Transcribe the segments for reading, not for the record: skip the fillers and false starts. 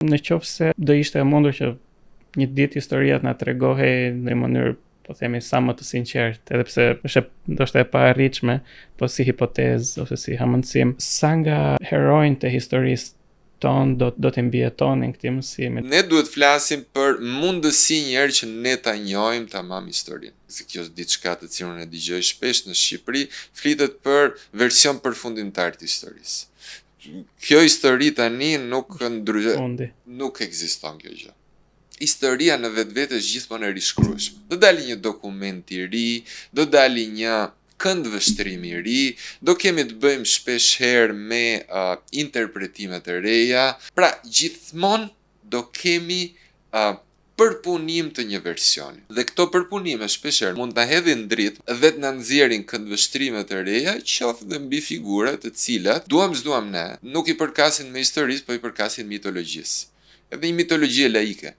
Në qoftë se do ishte e mundur që një ditë historia na tregohej në mënyrë, po themi, sa më të sinqertë, edhe pse është ndoshta e paarritshme, po si hipotezë ose si hamendësim, sa nga heronjtë e historisë ton do të mbijetonin këtij mësimi. Ne duhet flasim për mundësi njerë që ne ta njohim tamam historinë. Se kjo është diçka të cilën e dëgjoj shpesh në Shqipëri, flitet për version përfundimtar të historisë. Kjo histori tani nuk ekziston kjo gjë. Historia në vetvete është gjithmonë e rishkrueshme. Do dali një dokument i ri, do dali një kënd vështrimi i ri, do kemi të bëjmë shpesh herë me interpretimet e reja. Pra, gjithmonë do kemi përpunim të një versioni. Dhe këto përpunime shpesher mund të hedhin dritë dhe të na nxjerrin këndvështrimet e reja, qoftë dhe mbi figura të cilat duam ne, nuk i përkasin me historisë, po i përkasin mitologjisë. Edhe një mitologji laike.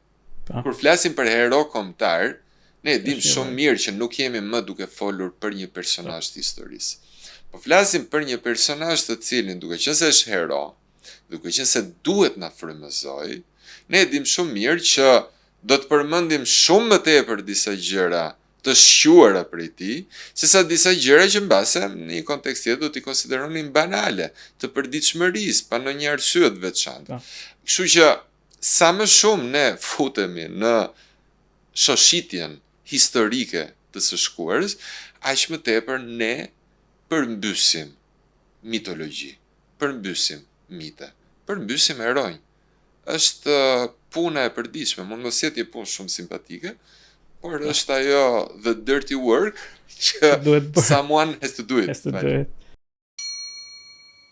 Kur flasim për hero kombëtar, ne dim shumë mirë që nuk jemi më duke folur për një personazh të historisë. Po flasim për një personazh të cilin duke qenë se është hero, duke qenë se duhet na frymëzoj, ne dim shumë mirë që do të përmendim shumë më tepër disa gjëra të shquara prej tij, sesa disa gjëra që mbase në një kontekst tjetër do t'i konsideronin banale, të përditshmërisë, pa ndonjë arsye të veçantë. Kështu që sa më shumë ne futemi në shoshitjen historike të së shkuarës, aq më tepër ne përmbysim mitologji, përmbysim mite, përmbysim heronj. Është puna e përditshme, mund mos jetë një punë shumë simpatike, por është ajo the dirty work që someone has to do it.